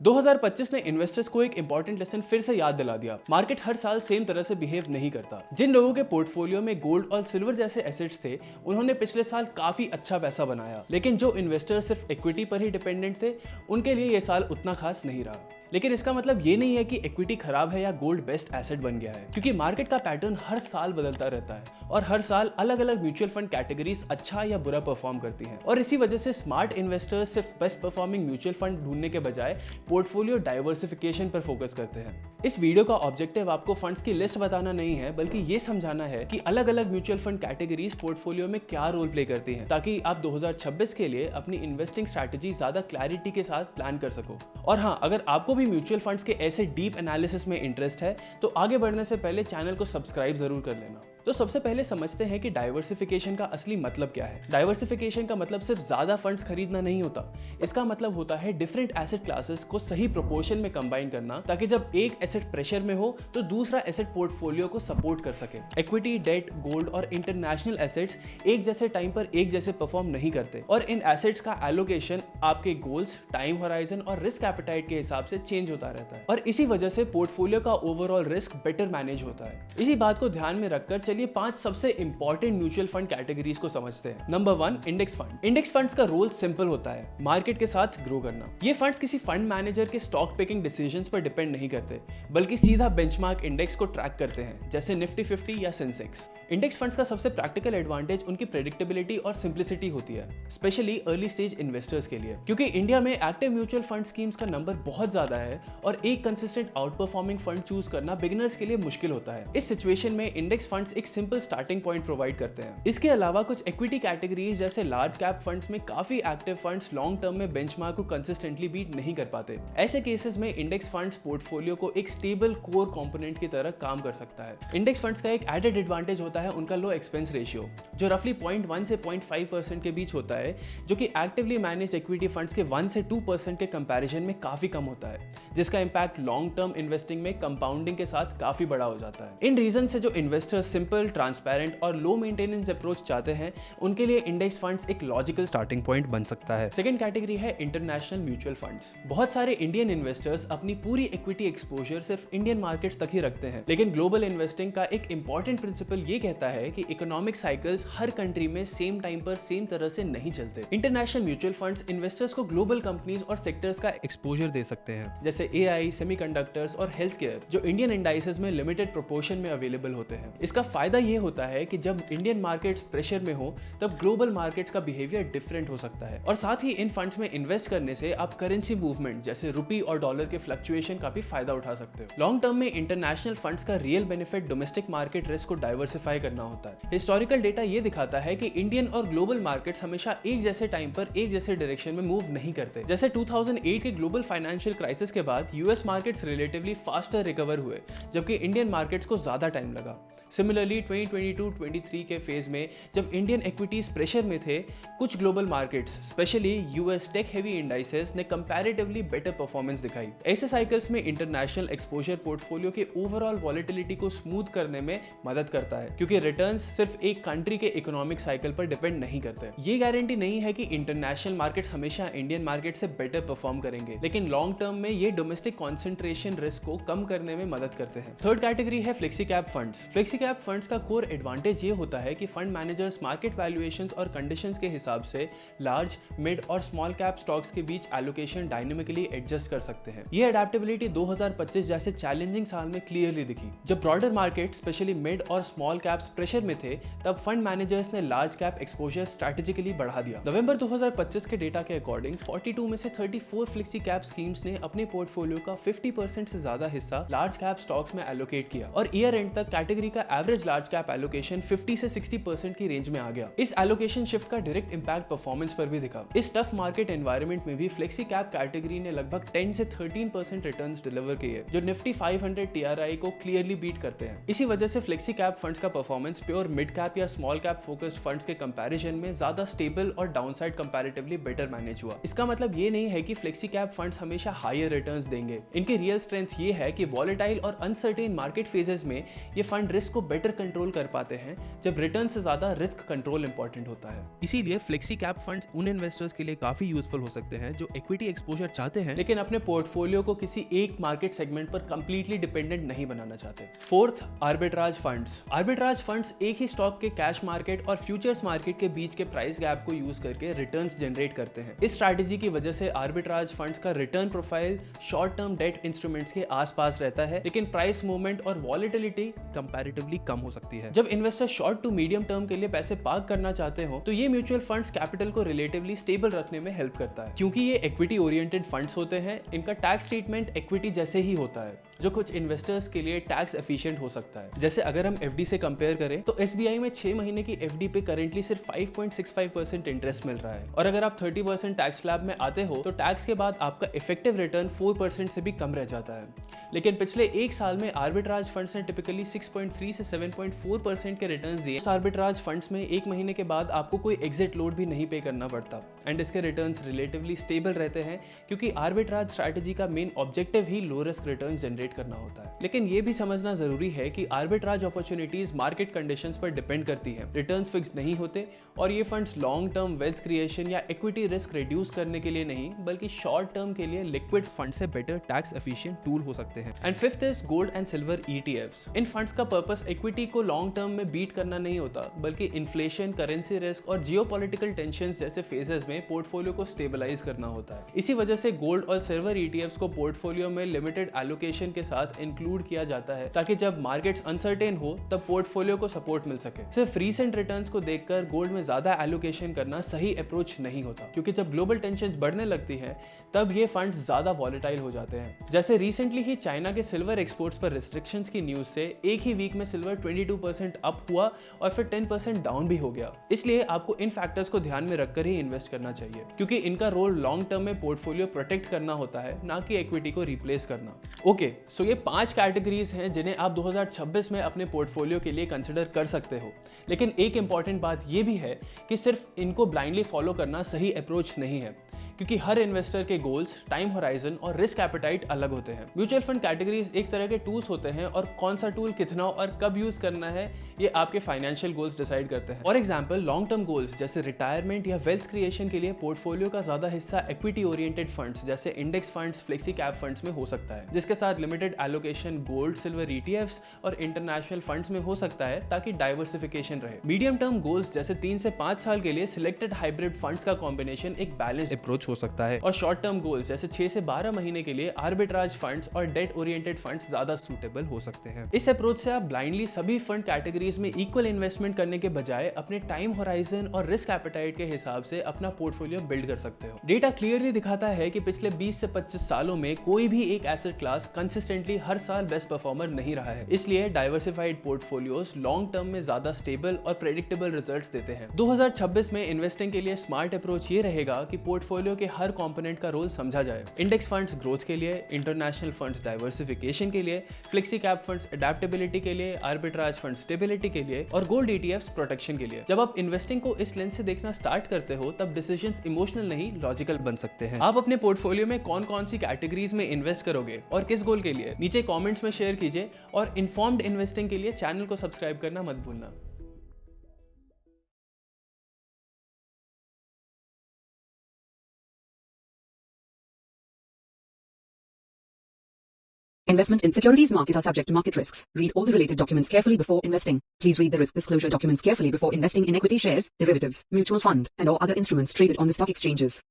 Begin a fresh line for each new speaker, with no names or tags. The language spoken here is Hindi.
2025 ने इन्वेस्टर्स को एक इंपॉर्टेंट लेसन फिर से याद दिला दिया। मार्केट हर साल सेम तरह से बिहेव नहीं करता। जिन लोगों के पोर्टफोलियो में गोल्ड और सिल्वर जैसे एसेट्स थे, उन्होंने पिछले साल काफी अच्छा पैसा बनाया, लेकिन जो इन्वेस्टर्स सिर्फ इक्विटी पर ही डिपेंडेंट थे, उनके लिए ये साल उतना खास नहीं रहा। लेकिन इसका मतलब ये नहीं है कि इक्विटी खराब है या गोल्ड बेस्ट एसेट बन गया है, क्योंकि मार्केट का पैटर्न हर साल बदलता रहता है और हर साल अलग अलग म्यूचुअल फंड कैटेगरीज अच्छा या बुरा परफॉर्म करती हैं। और इसी वजह से स्मार्ट इन्वेस्टर्स सिर्फ बेस्ट परफॉर्मिंग म्यूचुअल फंड ढूंढने के बजाय पोर्टफोलियो डाइवर्सिफिकेशन पर फोकस करते हैं। इस वीडियो का ऑब्जेक्टिव आपको फंड्स की लिस्ट बताना नहीं है, बल्कि ये समझाना है कि अलग अलग म्यूचुअल फंड कैटेगरीज पोर्टफोलियो में क्या रोल प्ले करती हैं, ताकि आप 2026 के लिए अपनी इन्वेस्टिंग स्ट्रैटेजी ज्यादा क्लैरिटी के साथ प्लान कर सको। और हाँ, अगर आपको भी म्यूचुअल फंड्स के ऐसे डीप एनालिसिस में इंटरेस्ट है, तो आगे बढ़ने से पहले चैनल को सब्सक्राइब जरूर कर लेना। तो सबसे पहले समझते हैं कि डाइवर्सिफिकेशन का असली मतलब क्या है। डाइवर्सिफिकेशन का मतलब सिर्फ ज्यादा फंड्स खरीदना नहीं होता। इसका मतलब होता है डिफरेंट एसेट क्लासेस को सही प्रोपोर्शन में कंबाइन करना, ताकि जब एक एसेट प्रेशर में हो तो दूसरा एसेट पोर्टफोलियो को सपोर्ट कर सके। इक्विटी, डेट, गोल्ड और इंटरनेशनल एसेट्स एक जैसे टाइम पर एक जैसे परफॉर्म नहीं करते, और इन एसेट्स का एलोकेशन आपके गोल्स, टाइम होराइजन और रिस्क एपेटाइट के हिसाब से चेंज होता रहता है, और इसी वजह से पोर्टफोलियो का ओवरऑल रिस्क बेटर मैनेज होता है। इसी बात को ध्यान में रखकर चलिए 5 सबसे इंपॉर्टेंट म्यूचुअल फंड कैटेगरीज को समझते हैं। Number 1, index fund. Index funds का रोल सिंपल होता है, मार्केट के साथ ग्रो करना। ये फंड्स किसी फंड मैनेजर के स्टॉक पिकिंग डिसीजंस पर डिपेंड नहीं करते, बल्कि सीधा बेंचमार्क इंडेक्स को ट्रैक करते हैं, जैसे निफ्टी 50 या सेंसेक्स। इंडेक्स फंड्स का सबसे प्रैक्टिकल एडवांटेज उनकी प्रेडिक्टेबिलिटी और सिंप्लिसिटी होती है, स्पेशली अर्ली स्टेज इन्वेस्टर्स के लिए, क्योंकि इंडिया में एक्टिव म्यूचुअल फंड स्कीम्स का नंबर बहुत ज्यादा है और एक consistent out performing fund choose करना बिगिनर्स के लिए मुश्किल होता है। इस सिचुएशन में इंडेक्स फंड्स एक सिंपल स्टार्टिंग पॉइंट प्रोवाइड करते हैं। इसके अलावा कुछ इक्विटी कैटेगरीज जैसे लार्ज कैप फंड्स में काफी एक्टिव फंड्स लॉन्ग टर्म में बेंचमार्क को कंसिस्टेंटली बीट नहीं कर पाते। ऐसे केसेस में इंडेक्स फंड्स पोर्टफोलियो को एक स्टेबल कोर कंपोनेंट की तरह काम कर सकता है। इंडेक्स फंड्स का एक एडेड एडवांटेज होता है उनका लो एक्सपेंस रेशियो, जो रफली 0.1 से 0.5% के बीच होता है, जो कि एक्टिवली मैनेज्ड इक्विटी फंड्स के 1 से 2% के कंपैरिजन में काफी कम होता है, जिसका इंपैक्ट लॉन्ग टर्म इन्वेस्टिंग में कंपाउंडिंग के साथ काफी बड़ा हो जाता है। इन रीजन से जो इन्वेस्टर्स सिंपल, ट्रांसपेरेंट और लो मेंटेनेंस अप्रोच चाहते हैं, उनके लिए इंडेक्स फंड्स एक लॉजिकल स्टार्टिंग पॉइंट बन सकता है। सेकंड कैटेगरी है इंटरनेशनल म्यूचुअल फंड्स। बहुत सारे इंडियन इन्वेस्टर्स अपनी पूरी इक्विटी एक्सपोजर सिर्फ इंडियन मार्केट्स तक ही रखते हैं, लेकिन ग्लोबल इन्वेस्टिंग का एक इंपॉर्टेंट प्रिंसिपल ये कहता है कि इकोनॉमिक साइकिल्स हर कंट्री में सेम टाइम पर सेम तरह से नहीं चलते। इंटरनेशनल म्यूचुअल फंड्स इन्वेस्टर्स को ग्लोबल कंपनीज और सेक्टर्स का एक्सपोजर दे सकते हैं, जैसे एआई, सेमीकंडक्टर्स और हेल्थ केयर, जो इंडियन इंडाइसेस में लिमिटेड प्रोपोर्शन में अवेलेबल होते हैं। इसका फायदा ये होता है कि जब इंडियन मार्केट्स प्रेशर में हो, तब ग्लोबल मार्केट्स का बिहेवियर डिफरेंट हो सकता है। और साथ ही इन फंड्स में इन्वेस्ट करने से आप करेंसी मूवमेंट जैसे रुपी और डॉलर के फ्लक्चुएशन का भी फायदा उठा सकते हो। लॉन्ग टर्म में इंटरनेशनल फंड्स का real benefit domestic market risk को डाइवर्सिफाई करना होता है। हिस्टोरिकल डेटा ये दिखाता है कि इंडियन और ग्लोबल मार्केट्स हमेशा एक जैसे टाइम पर एक जैसे डायरेक्शन में मूव नहीं करते। जैसे 2008 के ग्लोबल फाइनेंशियल क्राइसिस के बाद US markets relatively faster recover हुए, जबकि इंडियन मार्केट्स को ज्यादा टाइम लगा। सिमिलरली 2022-23 के फेज में जब इंडियन इक्विटीज प्रेशर में थे, कुछ global markets specially US tech heavy indices ने कंपैरेटिवली बेटर परफॉर्मेंस दिखाई। ऐसे साइकिल्स में इंटरनेशनल एक्सपोजर पोर्टफोलियो के ओवरऑल वॉलेटिलिटी को स्मूथ करने में मदद करता है, क्योंकि रिटर्न्स सिर्फ एक कंट्री के इकोनॉमिक साइकिल पर डिपेंड नहीं करते। ये गारंटी नहीं है कि इंटरनेशनल मार्केट्स हमेशा इंडियन मार्केट से बेटर परफॉर्म करेंगे, लेकिन लॉन्ग टर्म में ये डोमेस्टिक कॉन्सेंट्रेशन रिस्क को कम करने में मदद करते हैं। थर्ड कैटेगरी है flexi cap funds. Flexi cap funds का कोर एडवांटेज ये होता है कि फंड मैनेजर्स मार्केट वैल्यूएशंस और कंडीशंस के हिसाब से लार्ज, मिड और स्मॉल कैप स्टॉक्स के बीच एलोकेशन डायनेमिकली एडजस्ट कर सकते हैं। ये अडेप्टेबिलिटी 2025 जैसे चैलेंजिंग साल में क्लियरली दिखी। जब ब्रॉडर मार्केट स्पेशली मिड और स्मॉल कैप्स प्रेशर में थे, तब फंड मैनेजर्स ने लार्ज कैप एक्सपोजर स्ट्रैटेजिकली बढ़ा दिया। नवंबर 2025 के डेटा के अकॉर्डिंग 42 में से 34 फ्लेक्सी कैप स्कीम्स ने अपने पोर्टफोलियो का 50% से ज्यादा हिस्सा लार्ज कैप स्टॉक्स में एलोकेट किया, और ईयर एंड तक कैटेगरी का एवरेज लार्ज कैप एलोकेशन 50 से 60% की रेंज में आ गया। इस एलोकेशन शिफ्ट का डायरेक्ट इंपैक्ट परफॉर्मेंस पर भी दिखा। इस टफ मार्केट एनवायरनमेंट में भी फ्लेक्सी कैप कैटेगरी ने लगभग 10 से 13% रिटर्न्स डिलीवर किए, जो निफ्टी 500 टीआरआई को क्लियरली बीट करते हैं। इसी वजह से फ्लेक्सी कैप फंड्स का परफॉर्मेंस प्योर मिड कैप या स्मॉल कैप फोकस्ड फंड्स के कंपैरिजन में ज्यादा स्टेबल और डाउनसाइड कंपैरेटिवली बेटर मैनेज हुआ। इसका मतलब ये नहीं है कि फ्लेक्सी कैप फंड्स हमेशा हायर रिटर्न्स देंगे। इनकी रियल स्ट्रेंथ ये है कि वॉलेटाइल और अनसर्टेन मार्केट फेजेस में ये फंड रिस्क को बेटर कंट्रोल कर पाते हैं जब रिटर्न से ज्यादा रिस्क कंट्रोल इंपॉर्टेंट होता है। इसीलिए फ्लेक्सी कैप फंड्स उन इन्वेस्टर्स के लिए काफी यूजफुल हो सकते हैं जो इक्विटी एक्सपोजर चाहते हैं लेकिन अपने पोर्टफोलियो को किसी एक मार्केट सेगमेंट पर कंप्लीटली डिपेंडेंट नहीं बनाना चाहते। Fourth, arbitrage funds. Arbitrage funds एक ही स्टॉक के कैश मार्केट और फ्यूचर्स मार्केट के बीच के प्राइस गैप को यूज करके रिटर्न्स जनरेट करते हैं। इस स्ट्रैटेजी की वजह से आर्बिट्राज फंड्स का return profile short term debt instruments के आसपास रहता है लेकिन प्राइस मूवमेंट और वॉलेटिलिटी कंपैरेटिवली कम हो सकती है। जब investor short to medium term के लिए पैसे पार्क करना चाहते हो तो ये म्यूचुअल फंड्स कैपिटल को रिलेटिवली स्टेबल रखने में हेल्प करता है। क्योंकि ये इक्विटी ओरिएंटेड फंड्स होते हैं, इनका टैक्स ट्रीटमेंट इक्विटी जैसे ही होता है जो कुछ इन्वेस्टर्स के लिए टैक्स एफिशिएंट हो सकता है। जैसे अगर हम एफडी से कंपेयर करें तो एसबीआई में 6 महीने की एफडी पे करेंटली सिर्फ 5.65% इंटरेस्ट मिल रहा है और अगर आप 30% टैक्स स्लैब में आते हो तो टैक्स के बाद आपका इफेक्टिव रिटर्न 4% से भी कम रह जाता है। लेकिन पिछले एक साल में आर्बिट्राज फंड्स ने टिपिकली 6.3 से 7.4% के रिटर्न्स दिए। आर्बिट्राज फंड्स में एक महीने के बाद आपको कोई एग्जिट लोड भी नहीं पे करना पड़ता एंड इसके रिटर्न्स रिलेटिवली स्टेबल रहते हैं क्योंकि आर्बिट्राज स्ट्रैटेजी का मेन ऑब्जेक्टिव ही लो रिस्क रिटर्न्स जनरेट करना होता है। लेकिन ये भी समझना जरूरी है कि आर्बिट्राज अपॉर्चुनिटीज मार्केट कंडीशंस पर डिपेंड करती हैं। रिटर्न्स फिक्स नहीं होते और ये funds long term wealth creation या इक्विटी रिस्क रिड्यूस करने के लिए नहीं बल्कि शॉर्ट टर्म के लिए लिक्विड फंड से बेटर टैक्स एफिशिएंट टूल हो सकते हैं। And fifth is gold and silver ETFs। In funds का पर्पस इक्विटी को लॉन्ग टर्म में बीट करना नहीं होता बल्कि इन्फ्लेशन, करेंसी रिस्क और जियोपॉलिटिकल टेंशंस जैसे फेजेस में पोर्टफोलियो को स्टेबलाइज करना होता है। इसी वजह से गोल्ड और सिल्वर ETFs को पोर्टफोलियो में लिमिटेड एलोकेशन के साथ इंक्लूड किया जाता है ताकि जब मार्केट्स अनसर्टेन हो तब पोर्टफोलियो को सपोर्ट मिल सके। सिर्फ रीसेंट रिटर्न्स को देखकर गोल्ड में ज्यादा एलोकेशन करना सही अप्रोच नहीं होता क्योंकि जब ग्लोबल टेंशंस बढ़ने लगती हैं तब ये फंड्स ज्यादा वॉलेटाइल हो जाते हैं। जैसे रिसेंटली ही चाइना के सिल्वर एक्सपोर्ट्स पर रिस्ट्रिक्शंस की न्यूज से एक ही वीक में सिल्वर 22% अप हुआ और फिर 10% डाउन भी हो गया। इसलिए आपको इन फैक्टर्स को ध्यान में रखकर ही इन्वेस्ट करना चाहिए क्योंकि इनका रोल लॉन्ग टर्म में पोर्टफोलियो प्रोटेक्ट करना होता है, ना कि इक्विटी को रिप्लेस करना। ओके, सो ये 5 कैटेगरीज हैं जिन्हें आप 2026 में अपने पोर्टफोलियो के लिए कंसिडर कर सकते हो। लेकिन एक इंपॉर्टेंट बात ये भी है कि सिर्फ इनको ब्लाइंडली फॉलो करना सही अप्रोच नहीं है क्योंकि हर इन्वेस्टर के गोल्स, टाइम होराइजन और रिस्क एपेटाइट अलग होते हैं। म्यूचुअल फंड कैटेगरीज एक तरह के टूल्स होते हैं और कौन सा टूल कितना और कब यूज करना है ये आपके फाइनेंशियल गोल्स डिसाइड करते हैं। For example, long term goals जैसे रिटायरमेंट या वेल्थ क्रिएशन के लिए पोर्टफोलियो का ज्यादा हिस्सा इक्विटी ओरिएंटेड फंड्स जैसे index funds, flexi cap funds में हो सकता है, जिसके साथ limited allocation gold, silver ETFs और इंटरनेशनल फंड्स में हो सकता है ताकि डाइवर्सिफिकेशन रहे। मीडियम टर्म गोल्स जैसे 3 से 5 साल के लिए सिलेक्टेड हाइब्रिड फंड्स का कॉम्बिनेशन एक बैलेंस अप्रोच हो सकता है और शॉर्ट टर्म गोल्स जैसे 6 से 12 महीने के लिए आर्बिट्राज फंड्स और डेट ओरिएंटेड फंड्स ज्यादा सूटेबल हो सकते हैं। इस अप्रोच से आप ब्लाइंडली सभी फंड कैटेगरीज में इक्वल इन्वेस्टमेंट करने के बजाय अपने टाइम होराइजन और रिस्क एपेटाइट के हिसाब से अपना पोर्टफोलियो बिल्ड कर सकते हो। डेटा क्लियरली दिखाता है कि पिछले 20 से 25 सालों में कोई भी एक एसेट क्लास कंसिस्टेंटली हर साल बेस्ट परफॉर्मर नहीं रहा है। इसलिए डाइवर्सिफाइड पोर्टफोलियोज लॉन्ग टर्म में ज्यादा स्टेबल और प्रेडिक्टेबल रिजल्ट्स देते हैं। 2026 में इन्वेस्टिंग के लिए स्मार्ट अप्रोच ये रहेगा कि पोर्टफोलियो के हर कंपोनेंट का रोल समझा जाए। इंडेक्स फंड्स ग्रोथ के लिए, इंटरनेशनल फंड्स डाइवर्सिफिकेशन के लिए, फ्लेक्सी कैप फंड्स अडेप्टेबिलिटी के लिए, आर्बिट्राज फंड स्टेबिलिटी के लिए और गोल्ड ETFs प्रोटेक्शन के लिए। जब आप इन्वेस्टिंग को इस लेंस से देखना स्टार्ट करते हो तब डिसीजंस इमोशनल नहीं लॉजिकल बन सकते हैं। आप अपने पोर्टफोलियो में कौन कौन सी कैटेगरीज में इन्वेस्ट करोगे और किस गोल के लिए, नीचे कमेंट्स में शेयर कीजिए और इन्फॉर्म्ड इन्वेस्टिंग के लिए चैनल को सब्सक्राइब करना मत भूलना।
Investment in securities market are subject to market risks. Read all the related documents carefully before investing. Please read the risk disclosure documents carefully before investing in equity shares, derivatives, mutual fund, and or other instruments traded on the stock exchanges.